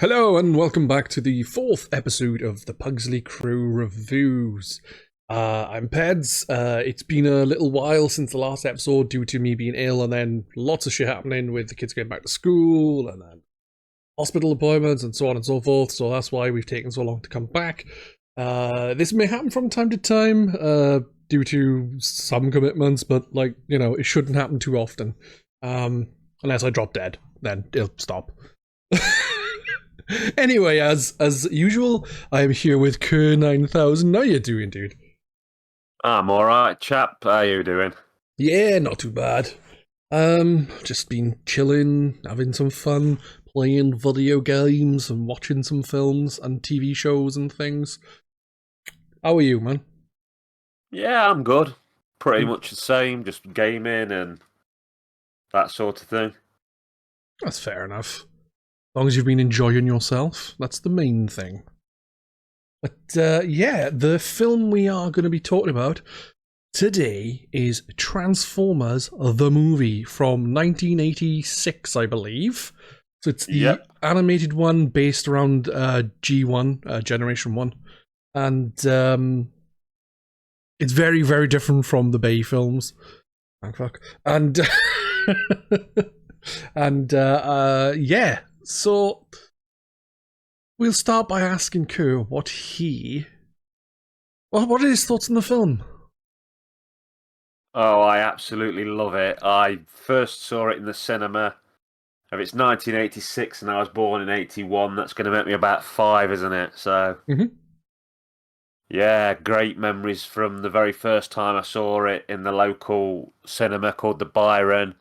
Hello and welcome back to the fourth episode of the Pugsley Crew Reviews. I'm Pedz. It's been a little while since the last episode due to me being ill and then lots of shit happening with the kids going back to school and then hospital appointments and so on and so forth, so that's why we've taken so long to come back. This may happen from time to time due to some commitments, but it shouldn't happen too often. Unless I drop dead, then it'll stop. Anyway, as usual, I am here with Kerr 9000. How you doing, dude? I'm alright, chap. How you doing? Yeah, not too bad. Just been chilling, having some fun, playing video games and watching some films and TV shows and things. How are you, man? Yeah, I'm good. Pretty much the same, just gaming and that sort of thing. That's fair enough. As long as you've been enjoying yourself, that's the main thing. But the film we are going to be talking about today is Transformers, the movie from 1986, I believe. So it's the animated one based around G1, Generation 1. And it's very, very different from the Bay films. Thank fuck. And, yeah. So, we'll start by asking Kerr what are his thoughts on the film? Oh, I absolutely love it. I first saw it in the cinema. If it's 1986 and I was born in 81, that's going to make me about 5, isn't it? So, yeah, great memories from the very first time I saw it in the local cinema called the Byron,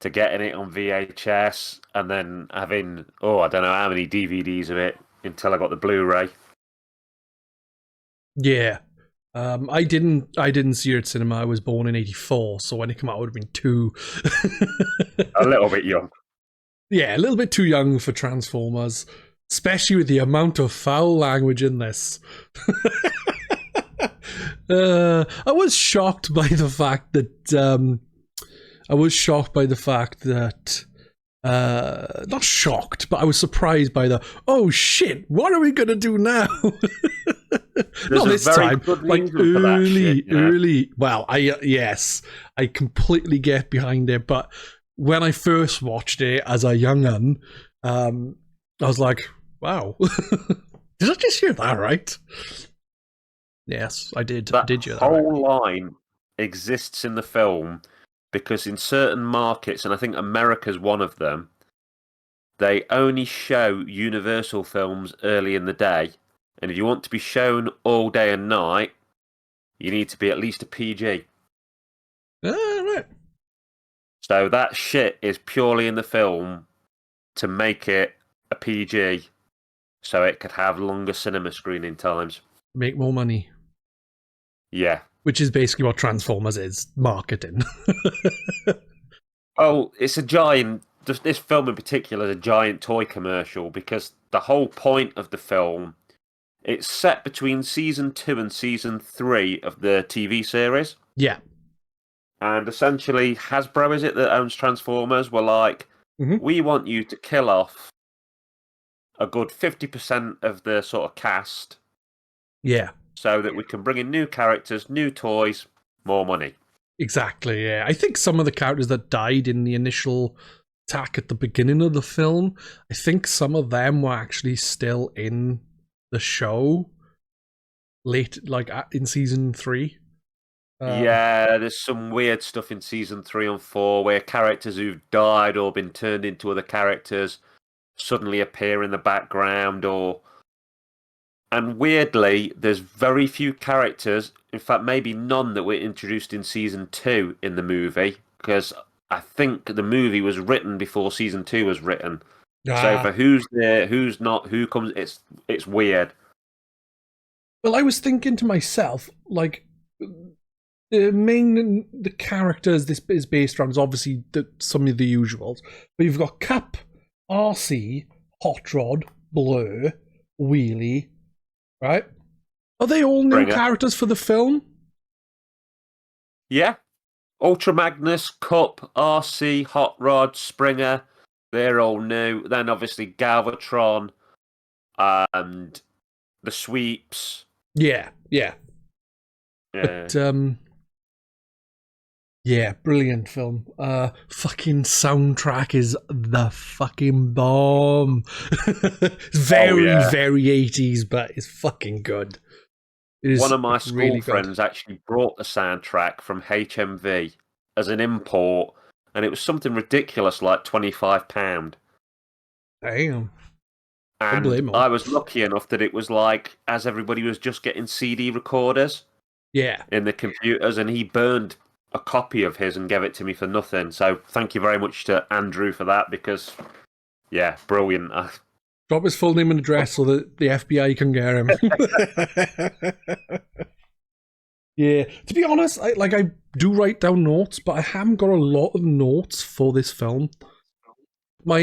to getting it on VHS and then having, I don't know how many DVDs of it until I got the Blu-ray. Yeah. I didn't see it at cinema. I was born in 84, so when it came out I would have been 2. A little bit young. Yeah, a little bit too young for Transformers, especially with the amount of foul language in this. I was shocked by the fact that not shocked, but I was surprised by oh shit, what are we going to do now? Not this time, like early. Well, I completely get behind it, but when I first watched it as a young'un, I was like, wow, did I just hear that right? Yes, I did. Did you? That whole line exists in the film because in certain markets, and I think America's one of them, they only show Universal films early in the day. And if you want to be shown all day and night, you need to be at least a PG. Right. So that shit is purely in the film to make it a PG so it could have longer cinema screening times. Make more money. Yeah. Which is basically what Transformers is, marketing. It's a giant... This film in particular is a giant toy commercial because the whole point of the film, it's set between Season 2 and Season 3 of the TV series. Yeah. And essentially, Hasbro, is it, that owns Transformers, were like, we want you to kill off a good 50% of the sort of cast. Yeah. So that we can bring in new characters, new toys, more money. Exactly, yeah. I think some of the characters that died in the initial attack at the beginning of the film, I think some of them were actually still in the show late, in Season 3. Yeah, there's some weird stuff in Season 3 and 4 where characters who've died or been turned into other characters suddenly appear in the background And weirdly, there's very few characters, in fact maybe none, that were introduced in Season 2 in the movie, because I think the movie was written before Season 2 was written. So for who's there, who's not, who comes, it's weird. Well, I was thinking to myself, the characters this is based around is obviously some of the usuals, but you've got Cap, RC, Hot Rod, Blur, Wheelie, right? Are they all new characters for the film? Yeah. Ultra Magnus, Cup, RC, Hot Rod, Springer, they're all new. Then obviously Galvatron, and the sweeps. Yeah. But yeah, brilliant film. Fucking soundtrack is the fucking bomb. It's very 80s, but it's fucking good. One of my school friends actually brought the soundtrack from HMV as an import, and it was something ridiculous like £25. Damn. And I was lucky enough that it was like, as everybody was just getting CD recorders in the computers, and he burned a copy of his and gave it to me for nothing. So thank you very much to Andrew for that, because, yeah, brilliant. Drop his full name and address so that the FBI can get him. Yeah, to be honest, I do write down notes, but I haven't got a lot of notes for this film. My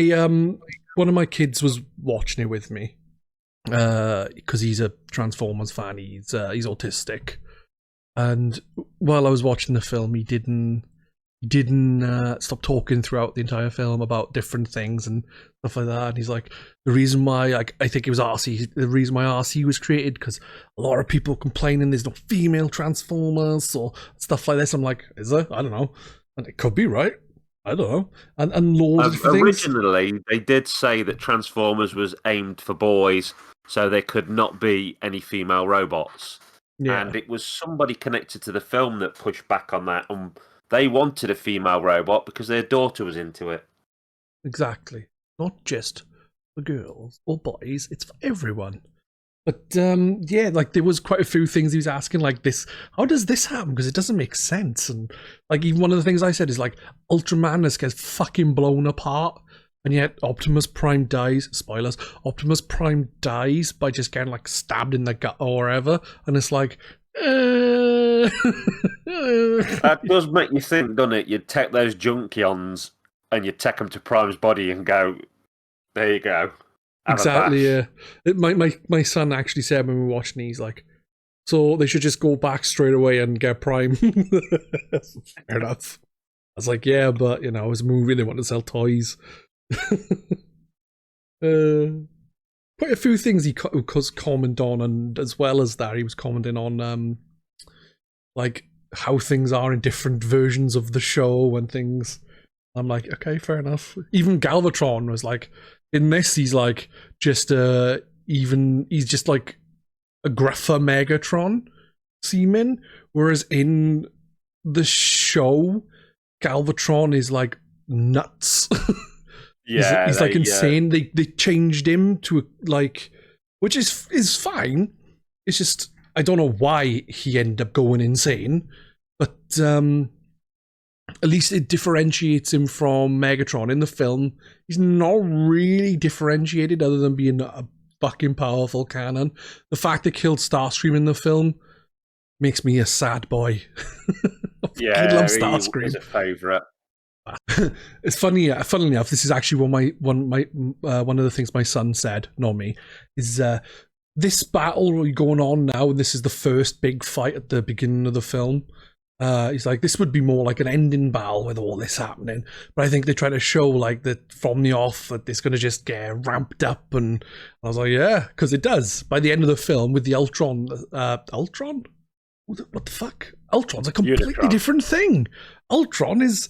one of my kids was watching it with me because he's a Transformers fan. He's autistic, and while I was watching the film, he didn't stop talking throughout the entire film about different things and stuff like that. And he's like, the reason why I think it was RC. The reason why RC was created because a lot of people complaining there's no female Transformers or stuff like this. I'm like, is there? I don't know, and it could be right. I don't know. And loads of different originally, they did say that Transformers was aimed for boys, so there could not be any female robots. Yeah. And it was somebody connected to the film that pushed back on that. They wanted a female robot because their daughter was into it. Exactly. Not just for girls or boys, it's for everyone. But yeah, like there was quite a few things he was asking, like this, how does this happen? Because it doesn't make sense. And like even one of the things I said is like Ultraman gets fucking blown apart, and yet Optimus Prime dies. Spoilers. Optimus Prime dies by just getting like stabbed in the gut or wherever, and it's like. That does make you think, doesn't it? You'd take those Junkions and you'd take them to Prime's body and go, there you go. Exactly, yeah. My son actually said when we were watching, he's like, so they should just go back straight away and get Prime. Fair enough. I was like, yeah, but, you know, it was a movie, they want to sell toys. Quite a few things he commented on, and as well as that, he was commenting on, like, how things are in different versions of the show and things. I'm like, okay, fair enough. Even Galvatron was like, in this, he's like just he's just like a gruffer Megatron seeming, whereas in the show, Galvatron is like nuts. Yeah, he's like insane. They changed him to like, which is fine. It's just I don't know why he ended up going insane, but at least it differentiates him from Megatron. In the film, he's not really differentiated other than being a fucking powerful cannon. The fact they killed Starscream in the film makes me a sad boy. Yeah, I love Starscream. He's a favourite. It's funny. Funnily enough, this is actually one of the things my son said, not me, is this battle going on now. This is the first big fight at the beginning of the film. He's like, this would be more like an ending battle with all this happening. But I think they try to show like that from the off that it's going to just get ramped up. And I was like, yeah, because it does. By the end of the film with the Ultron? What the fuck? Ultron's a completely different thing. Ultron is,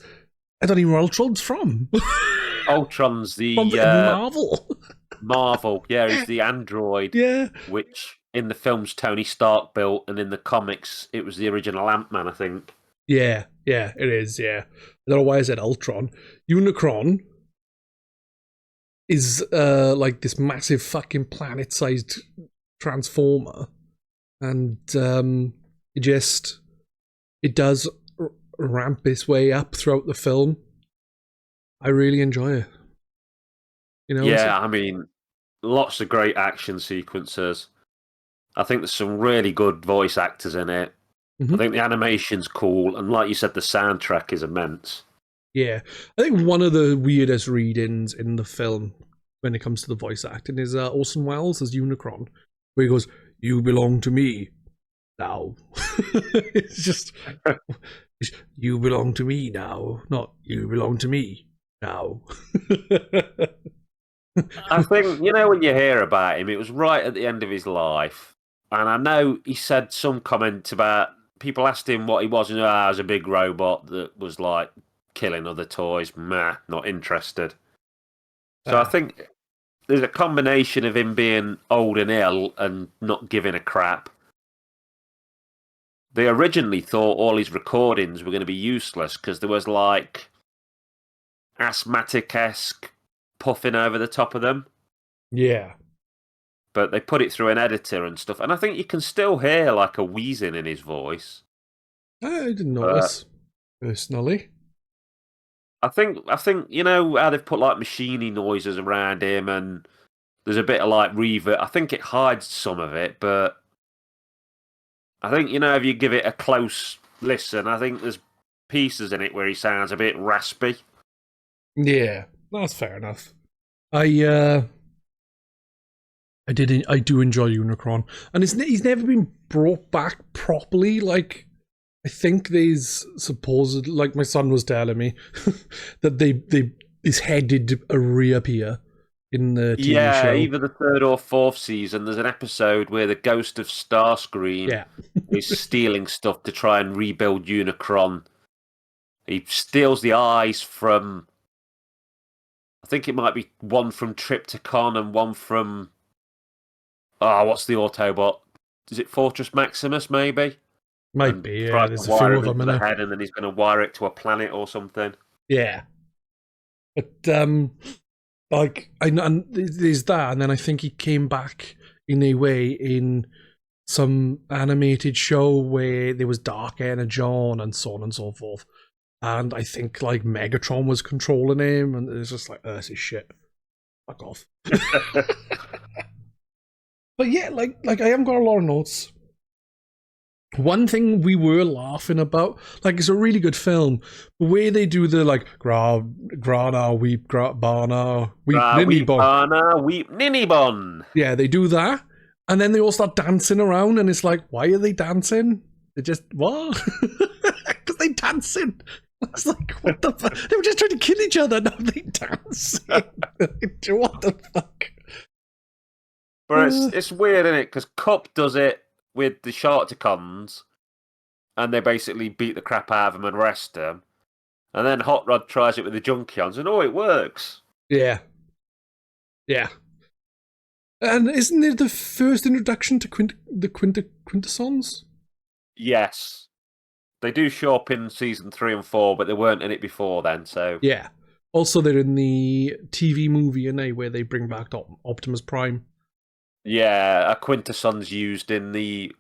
I don't even know where Ultron's from. Ultron's the from Marvel. Marvel, yeah, he's the android. Yeah. Which in the films Tony Stark built, and in the comics it was the original Ant-Man, I think. Yeah, it is, yeah. I don't know why I said Ultron. Unicron is like this massive fucking planet-sized transformer, and it does ramp its way up throughout the film. I really enjoy it. You know, yeah, I mean, lots of great action sequences. I think there's some really good voice actors in it. Mm-hmm. I think the animation's cool, and like you said, the soundtrack is immense. Yeah, I think one of the weirdest read-ins in the film when it comes to the voice acting is Orson Welles as Unicron, where he goes, "You belong to me now." It's just, you belong to me now, not you belong to me now. I think, when you hear about him, it was right at the end of his life. And I know he said some comment about people asked him what he was, and I was a big robot that was like killing other toys. Meh, not interested. So I think there's a combination of him being old and ill and not giving a crap. They originally thought all his recordings were going to be useless because there was like asthmatic-esque puffing over the top of them. Yeah. But they put it through an editor and stuff, and I think you can still hear like a wheezing in his voice. I didn't notice, personally. I think how they've put like machiney noises around him, and there's a bit of like reverb. I think it hides some of it, but I think if you give it a close listen, I think there's pieces in it where he sounds a bit raspy. Yeah, that's fair enough. I do enjoy Unicron, and he's never been brought back properly. Like, I think there's supposed, like my son was telling me, that his head did reappear in the TV show. Either the third or fourth season, there's an episode where the ghost of Starscream is stealing stuff to try and rebuild Unicron. He steals the eyes from, I think it might be one from Triptychon and one from, what's the Autobot? Is it Fortress Maximus, maybe? Might be, yeah. There's a few of them in the head, and then he's going to wire it to a planet or something. Yeah. But, like, and there's that, and then I think he came back in a way in some animated show where there was Dark Energy on and so on and so forth. And I think, like, Megatron was controlling him, and it's just like, this is shit. Fuck off. But yeah, like I haven't got a lot of notes. One thing we were laughing about, like, it's a really good film, the way they do the, like, Grana, Weep, Barna, Weep, Ninny Bon. Barna, Weep, Ninny Bon. Yeah, they do that, and then they all start dancing around, and it's like, why are they dancing? They just, what? Because they dancing. It's like, what the fuck? They were just trying to kill each other, now they dancing. What the fuck? But it's weird, isn't it? Because Cup does it with the Sharkticons, and they basically beat the crap out of them and arrest them. And then Hot Rod tries it with the Junkions, and it works. Yeah. Yeah. And isn't it the first introduction to the Quintessons? Yes. They do show up in season 3 and 4, but they weren't in it before then, so... Yeah. Also, they're in the TV movie, where they bring back Optimus Prime. Yeah, a Quintesson's used in the...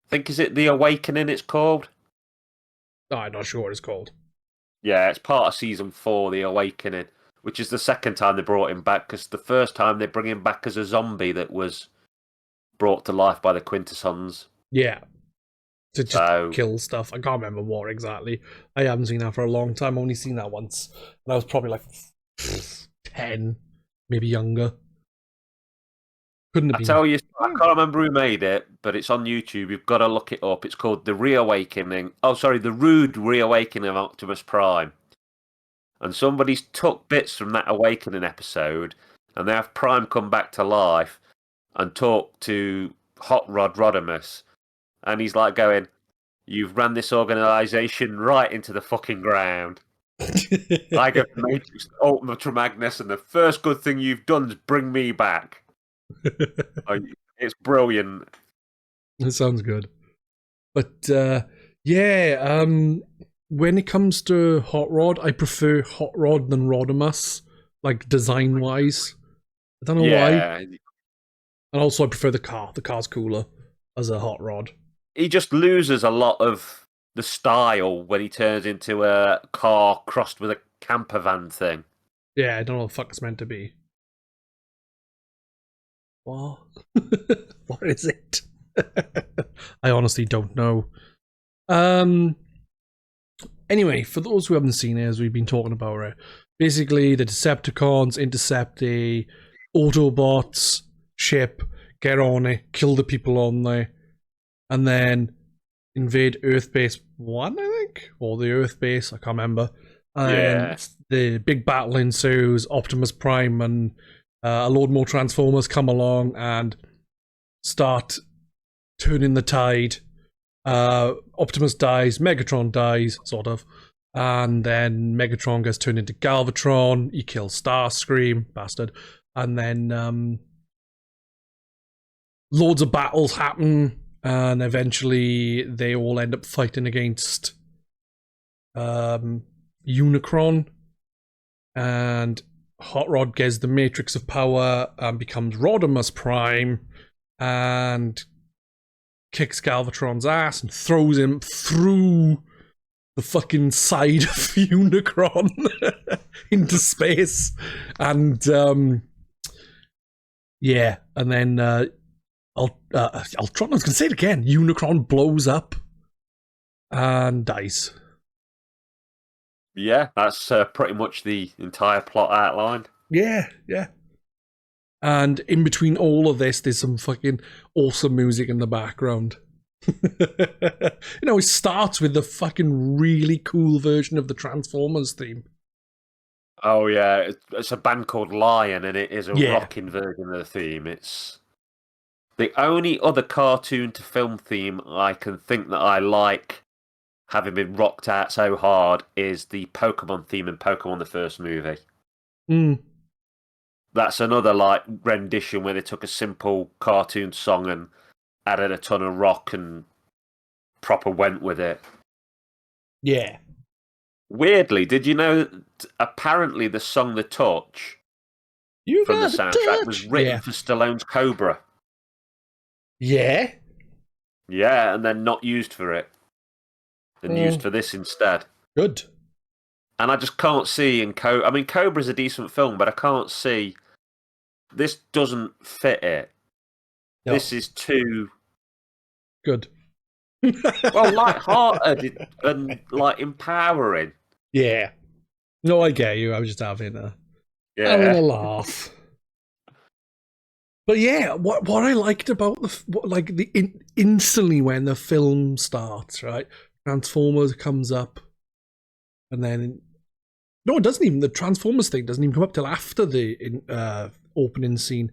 I think, is it The Awakening it's called? Oh, I'm not sure what it's called. Yeah, it's part of season 4, The Awakening, which is the second time they brought him back, because the first time they bring him back as a zombie that was brought to life by the Quintessons. Yeah. To just kill stuff. I can't remember what exactly. I haven't seen that for a long time. I've only seen that once. And I was probably like 10, maybe younger. Couldn't have been. I tell you, I can't remember who made it, but it's on YouTube. You've got to look it up. It's called The Reawakening. Oh, sorry, The Rude Reawakening of Optimus Prime. And somebody's took bits from that Awakening episode, and they have Prime come back to life and talk to Hot Rod Rodimus. And he's like going, "You've ran this organisation right into the fucking ground. I get Matrix Ultra Magnus, and the first good thing you've done is bring me back." It's brilliant. It sounds good. But when it comes to Hot Rod, I prefer Hot Rod than Rodimus, like design wise. I don't know why. And also I prefer the car. The car's cooler as a Hot Rod. He just loses a lot of the style when he turns into a car crossed with a camper van thing. Yeah, I don't know what the fuck it's meant to be. What? What is it? I honestly don't know. Anyway, for those who haven't seen it, as we've been talking about it, basically the Decepticons intercept a Autobots ship, get on it, kill the people on there, and then invade Earth Base 1, I think? Or the Earth Base, I can't remember. And the big battle ensues. Optimus Prime and A load more Transformers come along and start turning the tide. Optimus dies, Megatron dies, sort of. And then Megatron gets turned into Galvatron. He kills Starscream, bastard. And then loads of battles happen. And eventually they all end up fighting against Unicron. And Hot Rod gets the Matrix of Power and becomes Rodimus Prime. And kicks Galvatron's ass and throws him through the fucking side of Unicron into space. And yeah, and then Ultron, I was going to say it again, Unicron blows up and dies. Yeah, that's pretty much the entire plot outlined. Yeah. And in between all of this, there's some fucking awesome music in the background. It starts with the fucking really cool version of the Transformers theme. Oh yeah, it's a band called Lion, and it is a rocking version of the theme. It's the only other cartoon to film theme I can think that I like, having been rocked out so hard, is the Pokemon theme in Pokemon the first movie. That's another rendition where they took a simple cartoon song and added a ton of rock and proper went with it. Yeah. Weirdly, did you know that apparently the song The Touch from the soundtrack was written for Stallone's Cobra? Yeah? Yeah, and then not used for it. And used for this instead. Good. And I just can't see I mean, Cobra's a decent film, but I can't see... This doesn't fit it. No. This is too... Good. Well, light-hearted and, empowering. Yeah. No, I get you. I was just having a laugh. But yeah, what I liked about instantly when the film starts, right? Transformers comes up, and then no, it doesn't even. The Transformers thing doesn't even come up till after the opening scene.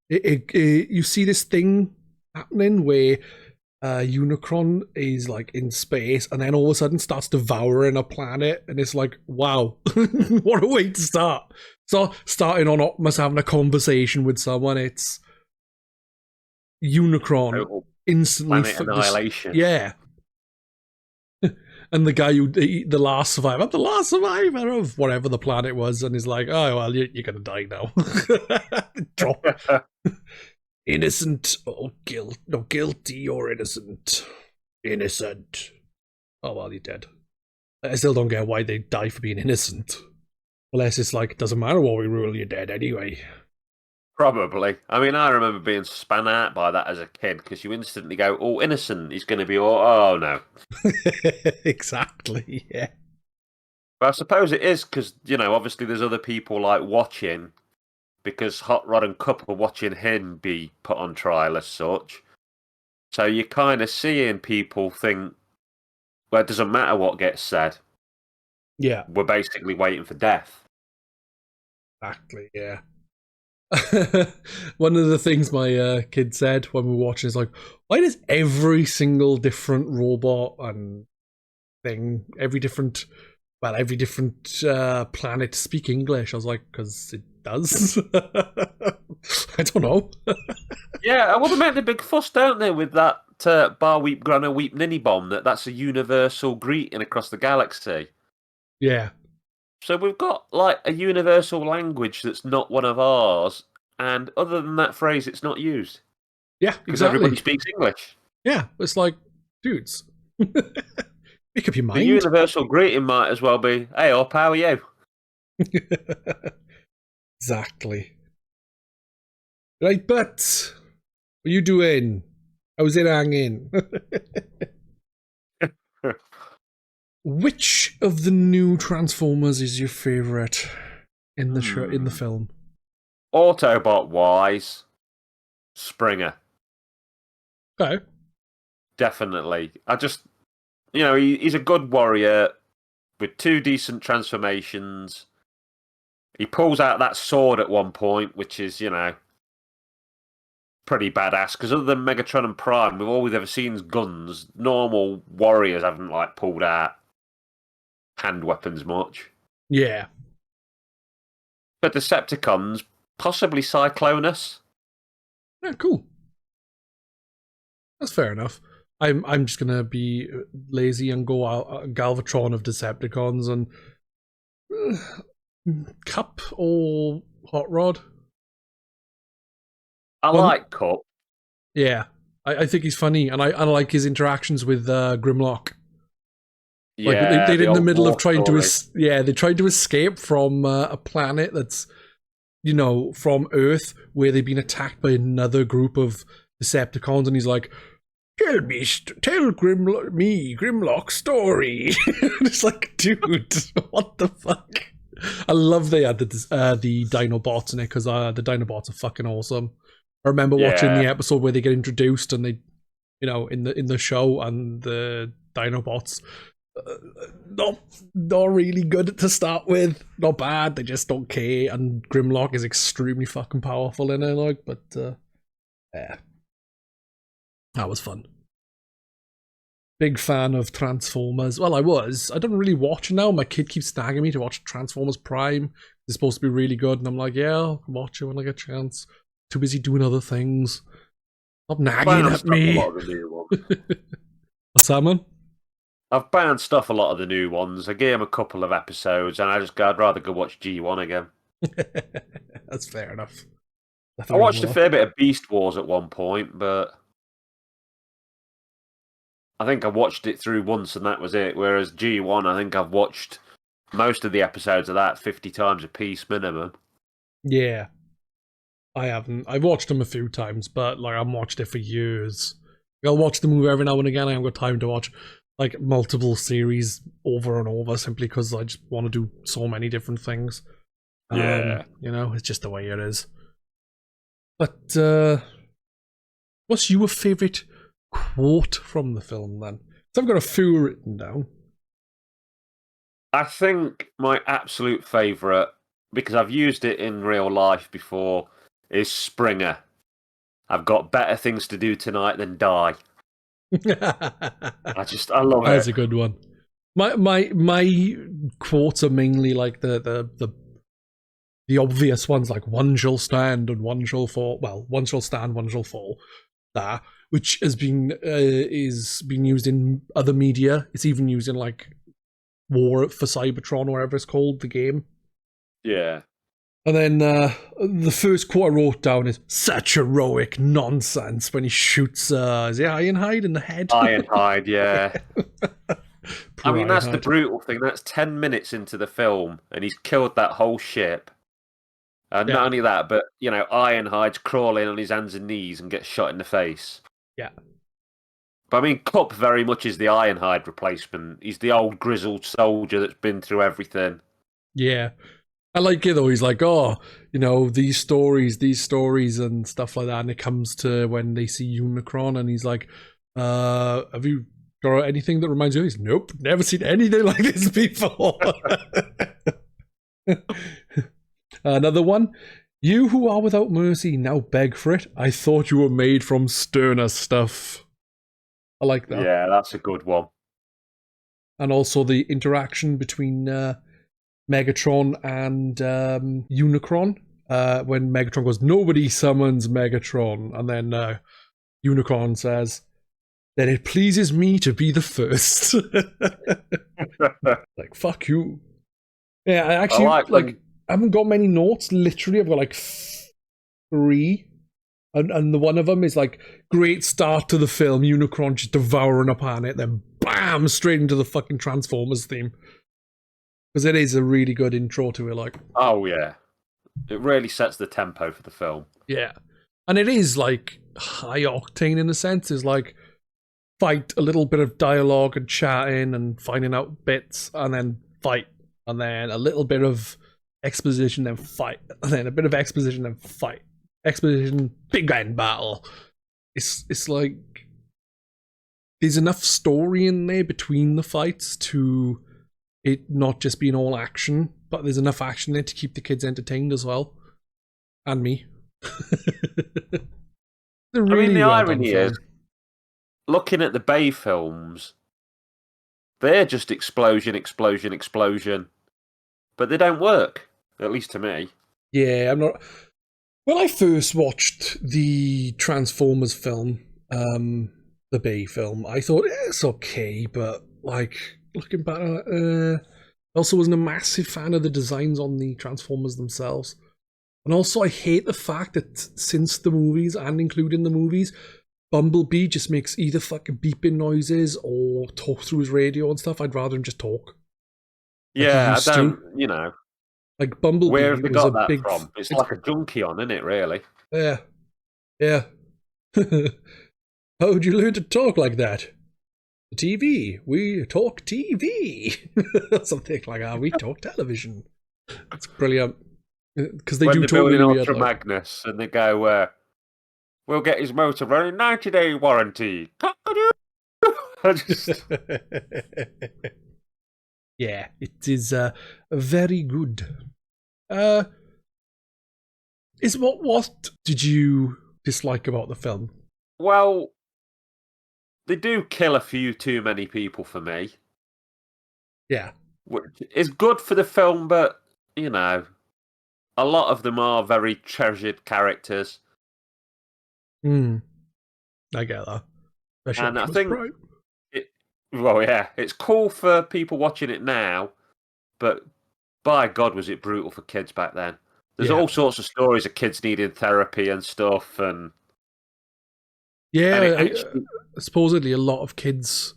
You see this thing happening where Unicron is in space, and then all of a sudden starts devouring a planet, and it's like, wow, what a way to start. So starting on Optimus having a conversation with someone, it's Unicron instantly planet annihilation. Yeah. And the guy the last survivor of whatever the planet was, and he's like, oh, well, you're going to die now. Drop. Innocent or guilty or innocent. Innocent. Oh, well, you're dead. I still don't get why they die for being innocent. Unless it's doesn't matter what we rule, you're dead anyway. Probably. I mean, I remember being spun out by that as a kid, because you instantly go, oh, innocent, he's going to be oh, no. Exactly, yeah. But I suppose it is, because, obviously there's other people, watching, because Hot Rod and Cup are watching him be put on trial as such. So you're kind of seeing people think, well, it doesn't matter what gets said. Yeah. We're basically waiting for death. Exactly, yeah. One of the things my kid said when we were watching is why does every single different robot and thing, every different planet speak English? I was like, because it does. I don't know. Yeah, well, they make the big fuss, don't they, with that bar weep, grana weep, ninny bomb, that's a universal greeting across the galaxy. Yeah. So we've got a universal language that's not one of ours, and other than that phrase, it's not used. Yeah, because exactly. everybody speaks English. Yeah, it's dudes, make up your mind. The universal greeting might as well be, "Hey, up, how are you?" Exactly. Right, but what are you doing? How's it hanging? Which of the new Transformers is your favourite in the show, in the film? Autobot-wise, Springer. Okay. Definitely. I just, he's a good warrior with 2 decent transformations. He pulls out that sword at one point, which is, pretty badass. Because other than Megatron and Prime, all we've ever seen is guns. Normal warriors haven't pulled out hand weapons much. Yeah. But Decepticons, possibly Cyclonus. Yeah, cool. That's fair enough. I'm just gonna be lazy and go out Galvatron of Decepticons and Cup or Hot Rod. I like Cup. Yeah, I think he's funny, and I like his interactions with Grimlock. Yeah, they're in the middle of trying story. they tried to escape from a planet that's, from Earth, where they've been attacked by another group of Decepticons, and he's like, tell Grimlock's story. It's like, dude, what the fuck? I love they had the Dinobots in it, because the Dinobots are fucking awesome. I remember watching the episode where they get introduced and they, in the show, and the Dinobots, not really good to start with. Not bad, they just don't care. And Grimlock is extremely fucking powerful in it, but yeah. That was fun. Big fan of Transformers. Well, I don't really watch it now. My kid keeps snagging me to watch Transformers Prime. It's supposed to be really good, and I'm like, yeah, I'll watch it when I get a chance. Too busy doing other things. Stop nagging at me. What's that, man? I've bounced off a lot of the new ones. I gave him a couple of episodes, and I'd rather go watch G1 again. That's fair enough. I watched a fair bit of Beast Wars at one point, but I think I watched it through once and that was it. Whereas G1, I think I've watched most of the episodes of that 50 times a piece minimum. Yeah. I haven't. I've watched them a few times, but I've watched it for years. I'll watch the movie every now and again. I haven't got time to watch multiple series over and over, simply because I just want to do so many different things. Yeah. It's just the way it is. But what's your favourite quote from the film then? So I've got a few written down. I think my absolute favourite, because I've used it in real life before, is Springer. I've got better things to do tonight than die. I love it. That's a good one. My quotes are mainly the obvious ones, like one shall stand and one shall fall. Well, one shall stand, one shall fall. That, which has been used in other media. It's even used in War for Cybertron, or whatever it's called, the game. Yeah. And then the first quote I wrote down is such heroic nonsense when he shoots is it Ironhide in the head? Ironhide, yeah. I mean, that's the brutal thing. That's 10 minutes into the film, and he's killed that whole ship. And not only that, but, Ironhide's crawling on his hands and knees and gets shot in the face. Yeah. But I mean, Cup very much is the Ironhide replacement. He's the old grizzled soldier that's been through everything. Yeah. I like it though. He's like, these stories and stuff like that. And it comes to when they see Unicron, and he's like, have you got anything that reminds you of this? Nope, never seen anything like this before. Another one. You who are without mercy now beg for it. I thought you were made from sterner stuff. I like that. Yeah, that's a good one. And also the interaction between Megatron and Unicron, when Megatron goes, nobody summons Megatron, and then Unicron says, then it pleases me to be the first. Fuck you. Yeah, I actually I haven't got many notes. Literally, I've got 3, and the one of them is great start to the film, Unicron just devouring a planet, then bam, straight into the fucking Transformers theme. Because it is a really good intro to it, Oh, yeah. It really sets the tempo for the film. Yeah. And it is, high octane in a sense. It's fight, a little bit of dialogue and chatting and finding out bits, and then fight. And then a little bit of exposition, then fight. And then a bit of exposition, then fight. Exposition, big end battle. It's there's enough story in there between the fights to it not just being all action, but there's enough action in it to keep the kids entertained as well. And me. They're really the well done irony film. is, looking at the Bay films, they're just explosion, explosion, explosion. But they don't work, at least to me. Yeah, I'm not... When I first watched the Transformers film, the Bay film, I thought, it's okay, but, like, looking back, I also wasn't a massive fan of the designs on the Transformers themselves. And also, I hate the fact that since the movies, and including the movies, Bumblebee just makes either fucking beeping noises or talk through his radio and stuff. I'd rather him just talk. Yeah, I don't, you know. Like Bumblebee Where have they was got a that big... from? It's like a junkie on, isn't it, really? Yeah. Yeah. How would you learn to talk like that? TV. We talk TV. Something like that. We talk television. It's brilliant. Because they when do they're talk building really Ultra weird. Like. Magnus and they go, we'll get his motor running, 90-day warranty. Yeah, it is very good. Is what did you dislike about the film? Well, they do kill a few too many people for me. Yeah. Which is good for the film, but, you know, a lot of them are very treasured characters. I get that. Especially And I think, it's cool for people watching it now, but by God, was it brutal for kids back then. There's all sorts of stories of kids needing therapy and stuff, and supposedly a lot of kids,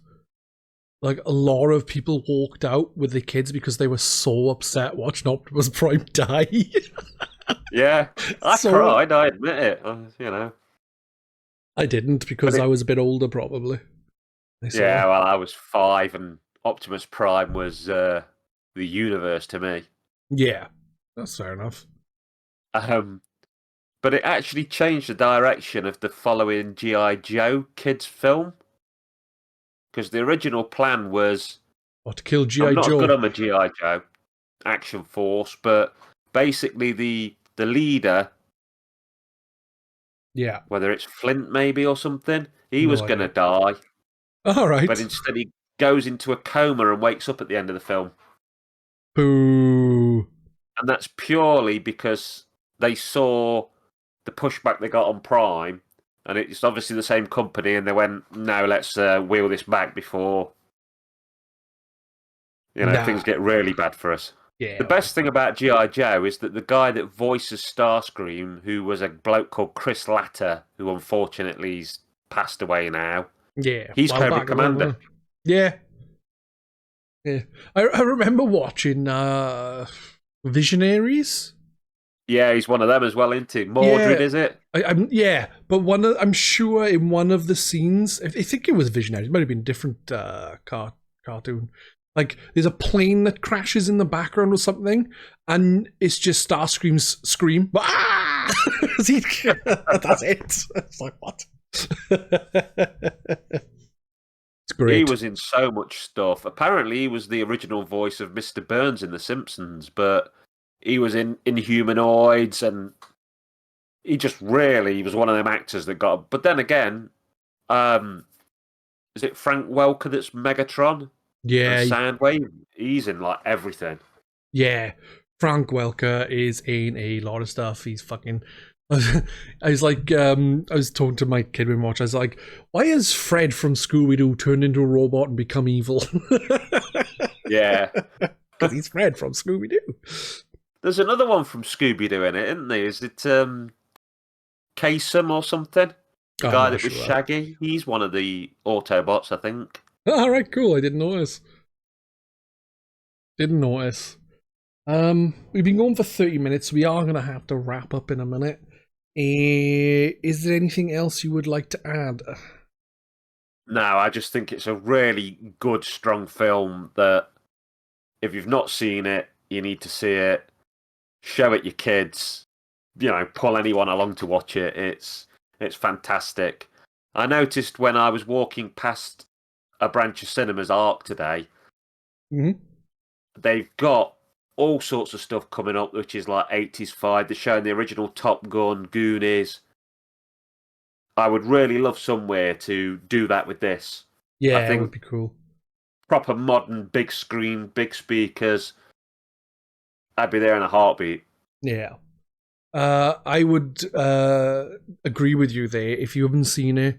like a lot of people walked out with their kids because they were so upset watching Optimus Prime die. Yeah, I cried, I admit it, you know. I didn't because I was a bit older, probably. Yeah, well, I was 5 and Optimus Prime was the universe to me. Yeah, that's fair enough. But it actually changed the direction of the following G.I. Joe kids film. Because the original plan was... to kill G.I. Joe? I'm not good on the G.I. Joe Action Force, but basically the leader... Yeah. Whether it's Flint maybe or something, he was going to die. All right. But instead he goes into a coma and wakes up at the end of the film. Boo. And that's purely because they saw the pushback they got on Prime, and it's obviously the same company, and they went, no, let's wheel this back before things get really bad for us. Yeah. The best thing about G.I. Joe is that the guy that voices Starscream, who was a bloke called Chris Latta, who unfortunately's passed away now. Yeah. He's Cobra Commander. Yeah. Yeah. I remember watching Visionaries. Yeah, he's one of them as well, isn't he? Mordred, is it? But I'm sure in one of the scenes, I think it was Visionaries, it might have been a different cartoon. Like, there's a plane that crashes in the background or something, and it's just Starscream's scream. Ah! That's it. It's like, what? It's great. He was in so much stuff. Apparently, he was the original voice of Mr. Burns in The Simpsons, but he was in Inhumanoids, and he was one of them actors that got... But then again, is it Frank Welker that's Megatron? Yeah. Soundwave? He's in, like, everything. Yeah. Frank Welker is in a lot of stuff. He's fucking... I was like, I was talking to my kid when we watched. I was like, why has Fred from Scooby-Doo turned into a robot and become evil? Yeah. Because he's Fred from Scooby-Doo. There's another one from Scooby-Doo in it, isn't there? Is it Kasem or something? The guy that was Shaggy? He's one of the Autobots, I think. All right, cool. I didn't notice. We've been going for 30 minutes. We are going to have to wrap up in a minute. Is there anything else you would like to add? No, I just think it's a really good, strong film that if you've not seen it, you need to see it. Show it your kids. Pull anyone along to watch it. It's fantastic. I noticed when I was walking past a branch of cinemas Arc today, they've got all sorts of stuff coming up, which is like 80s vibe. They're showing the original Top Gun, Goonies. I would really love somewhere to do that with this. Yeah, I think it would be cool. Proper modern, big screen, big speakers. I'd be there in a heartbeat. Yeah. I would agree with you there. If you haven't seen it,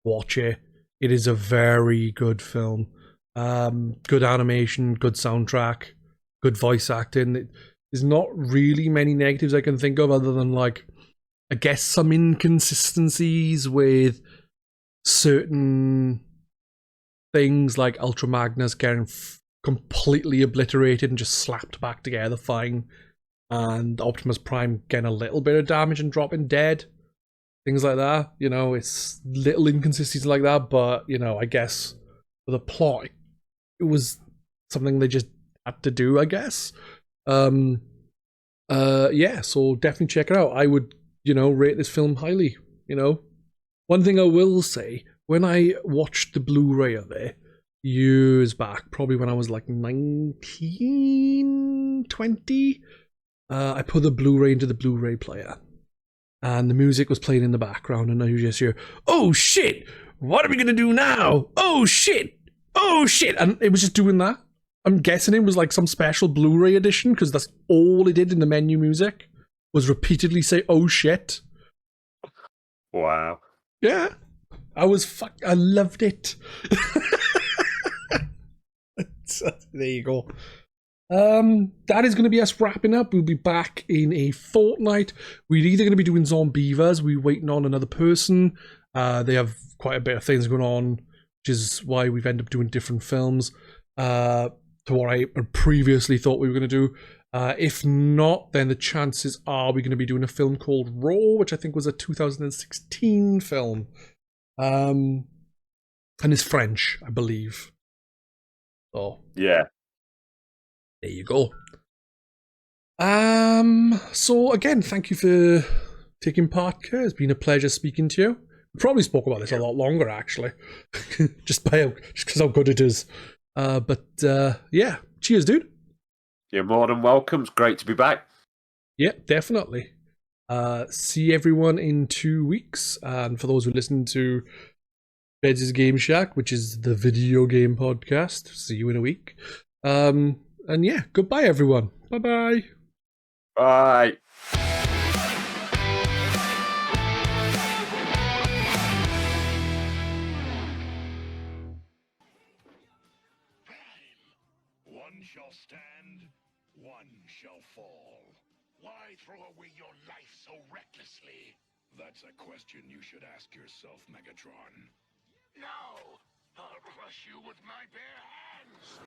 watch it. It is a very good film. Good animation, good soundtrack, good voice acting. There's not really many negatives I can think of other than, like, I guess some inconsistencies with certain things, like Ultra Magnus getting completely obliterated and just slapped back together fine, and Optimus Prime getting a little bit of damage and dropping dead. Things like that. You know, it's little inconsistencies like that, but, you know, I guess for the plot, it was something they just had to do, I guess. Yeah, so definitely check it out. I would, you know, rate this film highly, you know. One thing I will say, when I watched the Blu-ray of it years back, probably when I was like 19, 20, I put the Blu-ray into the Blu-ray player, and the music was playing in the background, and I just hear, "Oh shit, what are we gonna do now? Oh shit, oh shit," and it was just doing that. I'm guessing it was like some special Blu-ray edition, because that's all it did in the menu music, was repeatedly say, "Oh shit." Wow. Yeah. I loved it. So, there you go. That is going to be us wrapping up. We'll be back in a fortnight. We're either going to be doing Zombievers. We're waiting on another person. They have quite a bit of things going on, which is why we've ended up doing different films to what I previously thought we were going to do. If not, then the chances are we're going to be doing a film called Raw, which I think was a 2016 film. And it's French, I believe. Oh. Yeah. There you go. So again, thank you for taking part, Kerr. It's been a pleasure speaking to you. We probably spoke about this a lot longer, actually, just because how good it is. But yeah, cheers, dude. You're more than welcome. It's great to be back. Yeah, definitely. See everyone in 2 weeks. And for those who listen to Pedz Game Shack, which is the video game podcast, see you in a week. And yeah, goodbye, everyone. Bye-bye. Bye. One shall stand, one shall fall. Why throw away your life so recklessly? That's a question you should ask yourself, Megatron. No! I'll crush you with my bare hands!